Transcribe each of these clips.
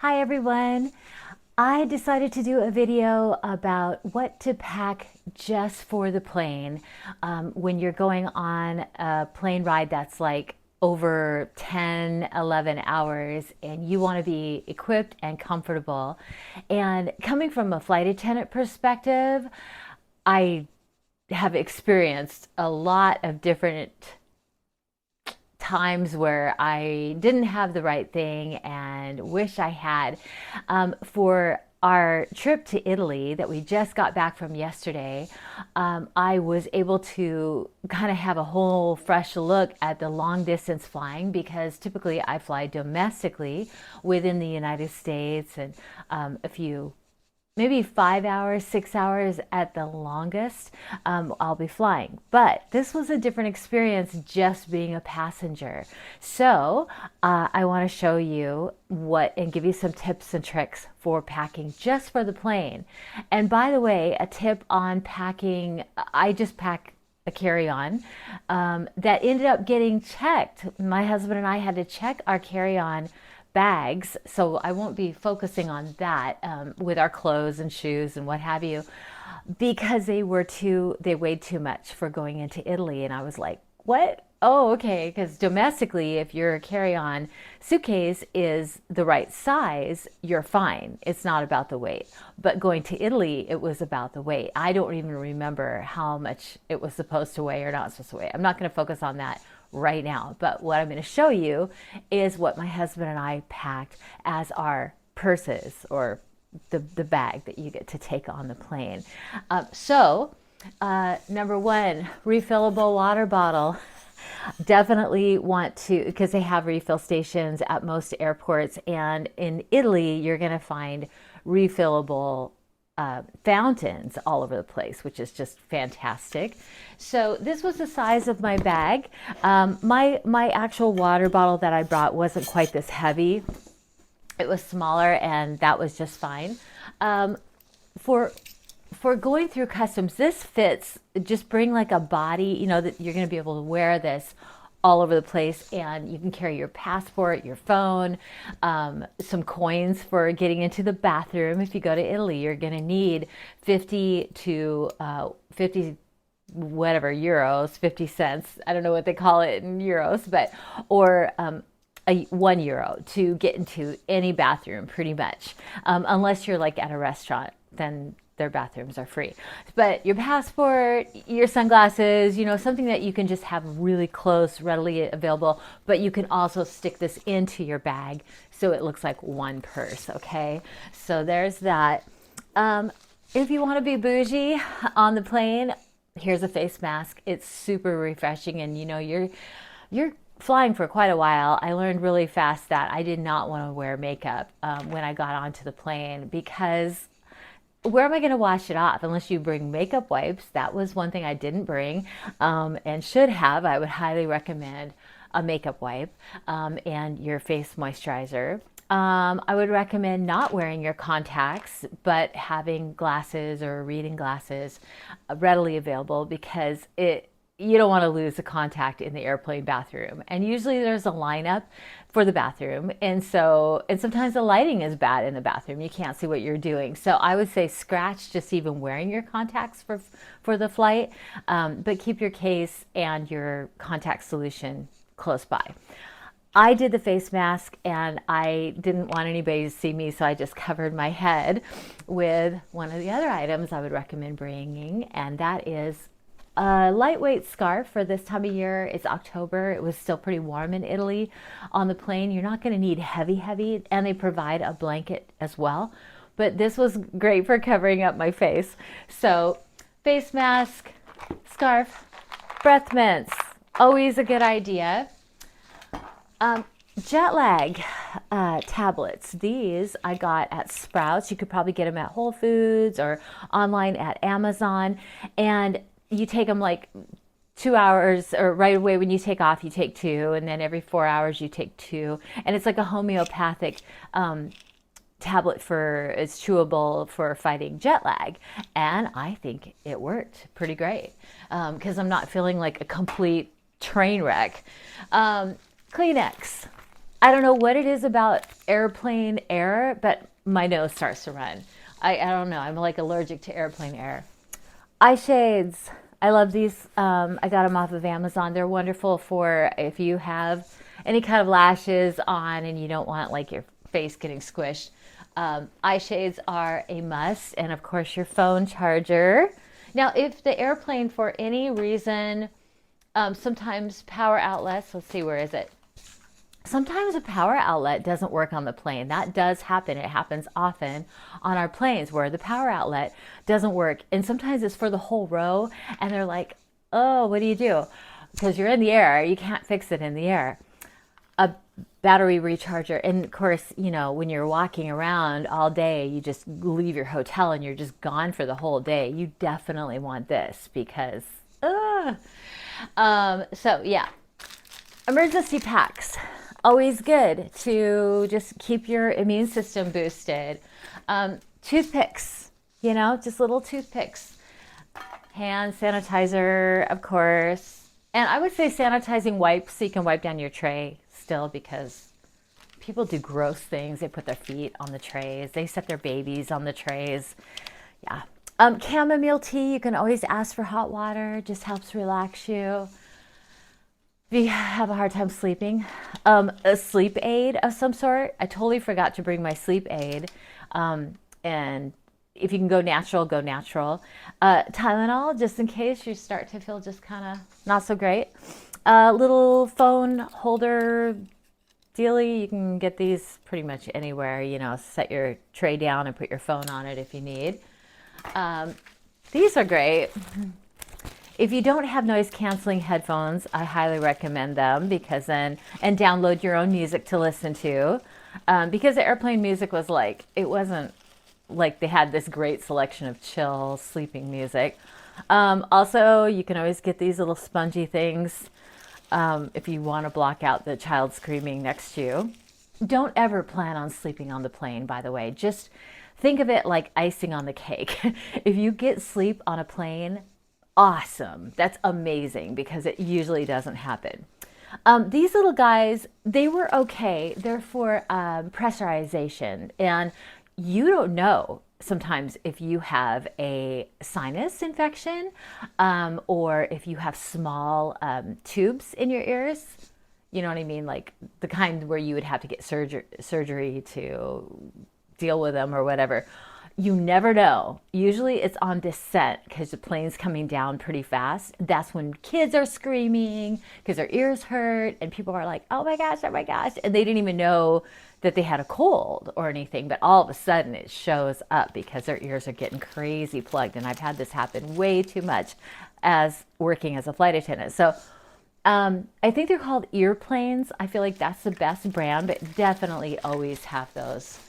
Hi everyone. I decided to do a video about what to pack just for the plane when you're going on a plane ride that's like over 10, 11 hours and you want to be equipped and comfortable. And coming from a flight attendant perspective, I have experienced a lot of different times where I didn't have the right thing and wish I had. For our trip to Italy that we just got back from yesterday, I was able to kind of have a whole fresh look at the long distance flying because typically I fly domestically within the United States and a few maybe 5 hours, 6 hours at the longest, I'll be flying. But this was a different experience just being a passenger. So I want to show you what and give you some tips and tricks for packing just for the plane. And by the way, a tip on packing, I just pack a carry-on that ended up getting checked. My husband and I had to check our carry-on bags, so I won't be focusing on that with our clothes and shoes and what have you, because they weighed too much for going into Italy. And I was like, what? Oh, okay, because domestically, if your carry-on suitcase is the right size, you're fine. It's not about the weight. But going to Italy, it was about the weight. I don't even remember how much it was supposed to weigh or not supposed to weigh. I'm not going to focus on that right now. But what I'm going to show you is what my husband and I packed as our purses, or the bag that you get to take on the plane. Number one, refillable water bottle. Definitely want to, because they have refill stations at most airports, and in Italy you're going to find refillable fountains all over the place, which is just fantastic. So this was the size of my bag. My actual water bottle that I brought wasn't quite this heavy. It was smaller, and that was just fine. For for going through customs, this fits. Just bring like a body, that you're going to be able to wear this all over the place, and you can carry your passport, your phone, some coins for getting into the bathroom. If you go to Italy, you're going to need 50 to 50 whatever euros, 50 cents. I don't know what they call it in euros, but or €1 to get into any bathroom, pretty much, unless you're like at a restaurant, then their bathrooms are free. But your passport, your sunglasses, something that you can just have really close, readily available, but you can also stick this into your bag so it looks like one purse, okay? So there's that. If you want to be bougie on the plane, here's a face mask. It's super refreshing, and you're flying for quite a while. I learned really fast that I did not want to wear makeup when I got onto the plane, because where am I going to wash it off unless you bring makeup wipes? That was one thing I didn't bring and should have. I would highly recommend a makeup wipe and your face moisturizer. I would recommend not wearing your contacts, but having glasses or reading glasses readily available, because you don't want to lose a contact in the airplane bathroom. And usually there's a lineup for the bathroom. And sometimes the lighting is bad in the bathroom. You can't see what you're doing. So I would say scratch just even wearing your contacts for the flight, but keep your case and your contact solution close by. I did the face mask, and I didn't want anybody to see me, so I just covered my head with one of the other items I would recommend bringing, and that is a lightweight scarf. For this time of year, it's October. It was still pretty warm in Italy on the plane. You're not going to need heavy, and they provide a blanket as well. But this was great for covering up my face. So face mask, scarf, breath mints, always a good idea. Jet lag tablets. These I got at Sprouts. You could probably get them at Whole Foods or online at Amazon. And you take them like 2 hours, or right away when you take off, you take two, and then every 4 hours you take two. And it's like a homeopathic tablet it's chewable for fighting jet lag. And I think it worked pretty great because I'm not feeling like a complete train wreck. Kleenex. I don't know what it is about airplane air, but my nose starts to run. I don't know. I'm like allergic to airplane air. Eye shades. I love these. I got them off of Amazon. They're wonderful for if you have any kind of lashes on and you don't want like your face getting squished. Eye shades are a must, and of course your phone charger. Now, if the airplane for any reason, sometimes power outlets, let's see, where is it? Sometimes a power outlet doesn't work on the plane. That does happen. It happens often on our planes where the power outlet doesn't work. And sometimes it's for the whole row. And they're like, oh, what do you do? Because you're in the air. You can't fix it in the air. A battery recharger. And of course, you know, when you're walking around all day, you just leave your hotel and you're just gone for the whole day. You definitely want this because, so yeah, emergency packs. Always good to just keep your immune system boosted. Toothpicks, you know, just little toothpicks. Hand sanitizer, of course. And I would say sanitizing wipes so you can wipe down your tray still, because people do gross things. They put their feet on the trays. They set their babies on the trays. Yeah. Chamomile tea, you can always ask for hot water. Just helps relax you. If you have a hard time sleeping, a sleep aid of some sort. I totally forgot to bring my sleep aid. And if you can go natural, go natural. Tylenol, just in case you start to feel just kind of not so great. Little phone holder dealie. You can get these pretty much anywhere. You know, set your tray down and put your phone on it if you need. These are great. If you don't have noise canceling headphones, I highly recommend them, because then, and download your own music to listen to. Because the airplane music was like, it wasn't like they had this great selection of chill sleeping music. Also, you can always get these little spongy things if you want to block out the child screaming next to you. Don't ever plan on sleeping on the plane, by the way. Just think of it like icing on the cake. If you get sleep on a plane, awesome. That's amazing, because it usually doesn't happen. These little guys, they were okay. They're for pressurization. And you don't know sometimes if you have a sinus infection or if you have small tubes in your ears. You know what I mean? Like the kind where you would have to get surgery to deal with them or whatever. You never know. Usually it's on descent because the plane's coming down pretty fast. That's when kids are screaming because their ears hurt and people are like, oh my gosh, oh my gosh. And they didn't even know that they had a cold or anything, but all of a sudden it shows up because their ears are getting crazy plugged. And I've had this happen way too much as working as a flight attendant. So I think they're called earplanes. I feel like that's the best brand, but definitely always have those.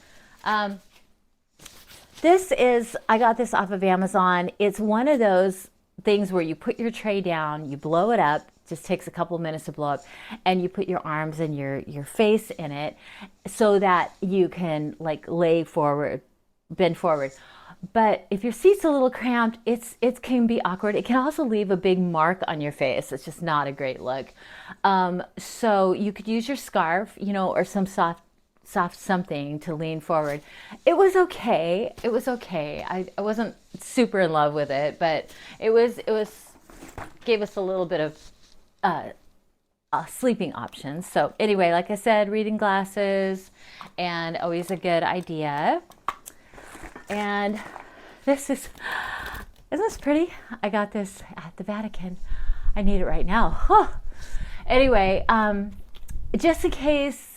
I got this off of Amazon. It's one of those things where you put your tray down, you blow it up, just takes a couple minutes to blow up, and you put your arms and your face in it so that you can like lay forward, bend forward. But if your seat's a little cramped, it can be awkward. It can also leave a big mark on your face. It's just not a great look. So you could use your scarf, you know, or some soft something to lean forward. It was okay. It was okay. I wasn't super in love with it, but it gave us a little bit of sleeping options. So anyway, like I said, reading glasses and always a good idea. And isn't this pretty? I got this at the Vatican. I need it right now. Huh. Anyway, just in case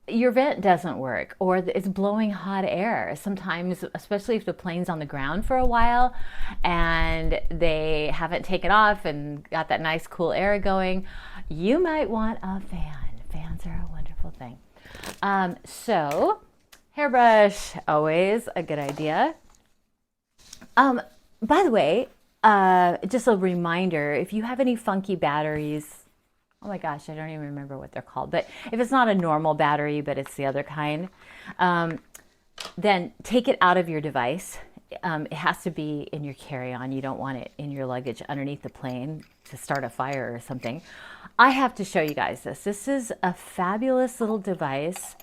your vent doesn't work or it's blowing hot air. Sometimes, especially if the plane's on the ground for a while and they haven't taken off and got that nice cool air going, you might want a fan. Fans are a wonderful thing. So, hairbrush, always a good idea. By the way, just a reminder, if you have any funky batteries, oh my gosh, I don't even remember what they're called. But if it's not a normal battery, but it's the other kind, then take it out of your device. it has to be in your carry-on. You don't want it in your luggage underneath the plane to start a fire or something. I have to show you guys this. This is a fabulous little device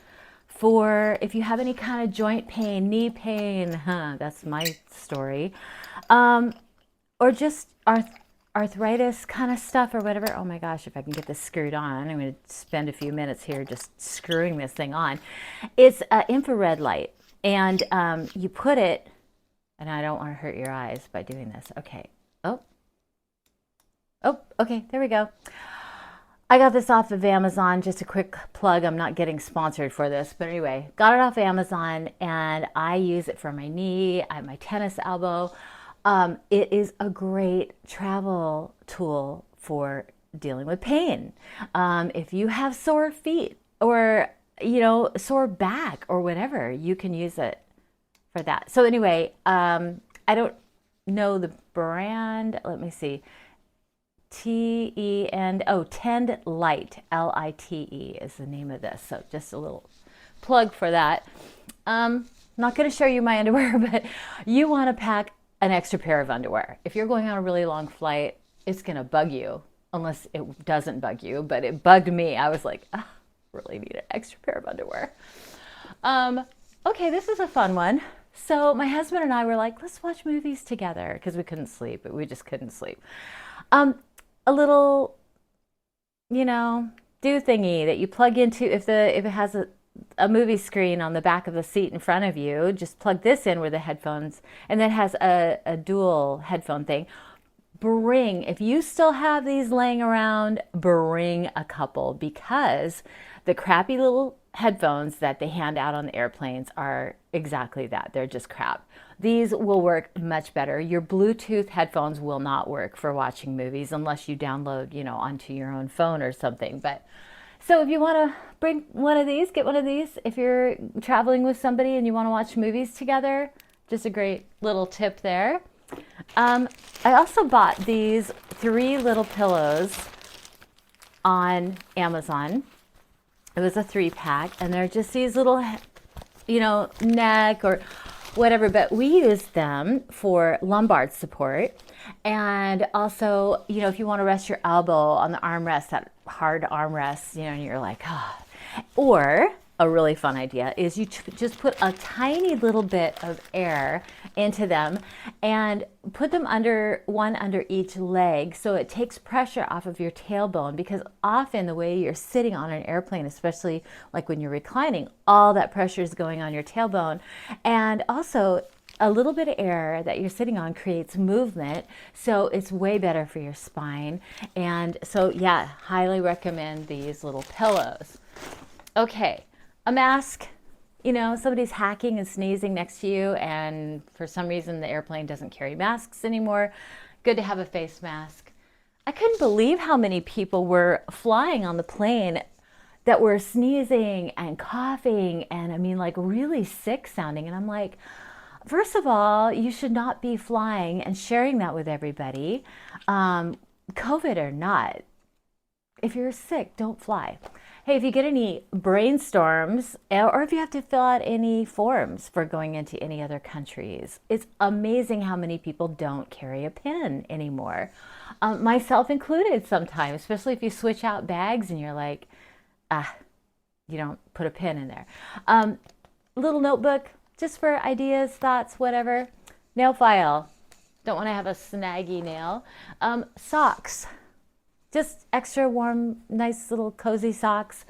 for if you have any kind of joint pain, knee pain, that's my story, or just arthritis kind of stuff or whatever. Oh my gosh, if I can get this screwed on, I'm going to spend a few minutes here just screwing this thing on. It's infrared light, and you put it, and I don't want to hurt your eyes by doing this. Okay. Oh, okay, there we go. I got this off of Amazon. Just a quick plug. I'm not getting sponsored for this, but anyway, got it off Amazon, and I use it for my knee, my tennis elbow. It is a great travel tool for dealing with pain. If you have sore feet or, sore back or whatever, you can use it for that. So anyway, I don't know the brand. Let me see. Tend Light, Lite is the name of this. So just a little plug for that. Not going to show you my underwear, but you want to pack an extra pair of underwear. If you're going on a really long flight, it's going to bug you, unless it doesn't bug you, but it bugged me. I was like, really need an extra pair of underwear. Okay, this is a fun one. So my husband and I were like, let's watch movies together because we couldn't sleep. We just couldn't sleep. A little, do thingy that you plug into if it has a movie screen on the back of the seat in front of you, just plug this in where the headphones, and then has a dual headphone thing. If you still have these laying around, bring a couple, because the crappy little headphones that they hand out on the airplanes are exactly that. They're just crap. These will work much better. Your Bluetooth headphones will not work for watching movies unless you download, onto your own phone or something. But so if you want to bring one of these, get one of these. If you're traveling with somebody and you want to watch movies together, just a great little tip there. I also bought these 3 little pillows on Amazon. It was a 3-pack, and they're just these little, neck or whatever, but we use them for lumbar support. And also, if you want to rest your elbow on the armrest, that hard armrest, and you're like, or a really fun idea is you just put a tiny little bit of air into them and put them one under each leg, so it takes pressure off of your tailbone, because often the way you're sitting on an airplane, especially like when you're reclining, all that pressure is going on your tailbone. And also a little bit of air that you're sitting on creates movement, so it's way better for your spine. And so yeah, highly recommend these little pillows. Okay, a mask. Somebody's hacking and sneezing next to you, and for some reason the airplane doesn't carry masks anymore. Good to have a face mask. I couldn't believe how many people were flying on the plane that were sneezing and coughing and like really sick sounding. And I'm like, first of all, you should not be flying and sharing that with everybody, COVID or not. If you're sick, don't fly. Hey, if you get any brainstorms, or if you have to fill out any forms for going into any other countries, it's amazing how many people don't carry a pen anymore. Myself included sometimes, especially if you switch out bags and you're like, you don't put a pen in there. Little notebook, just for ideas, thoughts, whatever. Nail file. Don't want to have a snaggy nail. Socks. Just extra warm, nice little cozy socks.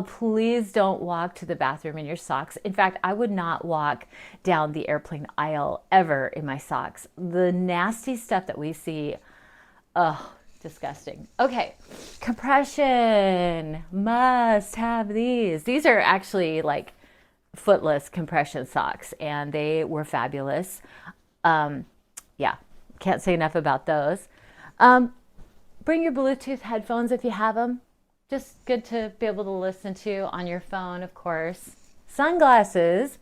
Please don't walk to the bathroom in your socks. In fact, I would not walk down the airplane aisle ever in my socks. The nasty stuff that we see, disgusting. Okay, compression. Must have these. These are actually like footless compression socks, and they were fabulous. Yeah, can't say enough about those. Bring your Bluetooth headphones if you have them. Just good to be able to listen to on your phone, of course. Sunglasses.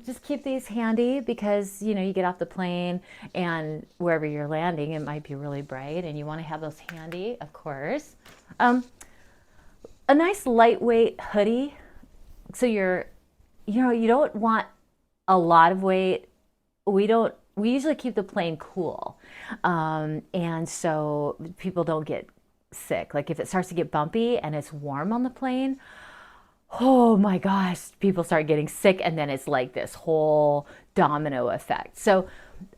Just keep these handy because, you get off the plane and wherever you're landing, it might be really bright and you want to have those handy, of course. A nice lightweight hoodie. So you don't want a lot of weight we usually keep the plane cool. And so people don't get sick. Like if it starts to get bumpy and it's warm on the plane, oh my gosh, people start getting sick, and then it's like this whole domino effect. So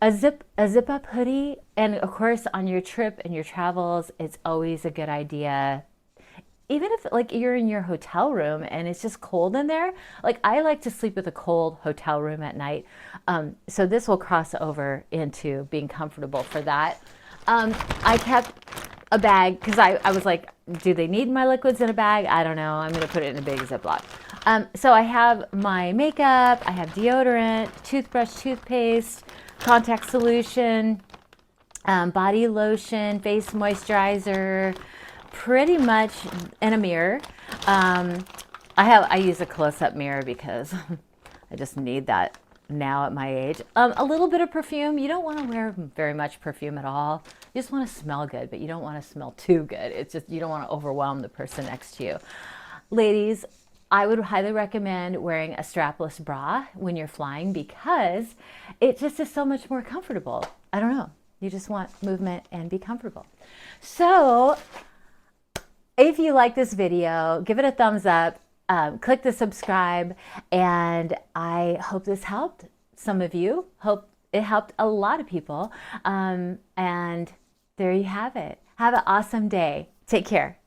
a zip up hoodie, and of course on your trip and your travels, it's always a good idea. Even if like you're in your hotel room and it's just cold in there, like I like to sleep with a cold hotel room at night. So this will cross over into being comfortable for that. I kept a bag because I was like, do they need my liquids in a bag? I don't know. I'm going to put it in a big Ziploc. So I have my makeup, I have deodorant, toothbrush, toothpaste, contact solution, body lotion, face moisturizer, pretty much in a mirror. I use a close-up mirror because I just need that now at my age. A little bit of perfume. You don't want to wear very much perfume at all. You just want to smell good, but you don't want to smell too good. It's just you don't want to overwhelm the person next to you. Ladies, I would highly recommend wearing a strapless bra when you're flying because it just is so much more comfortable. I don't know. You just want movement and be comfortable. So if you like this video, give it a thumbs up, click the subscribe, and I hope this helped some of you. Hope it helped a lot of people. And there you have it. Have an awesome day. Take care.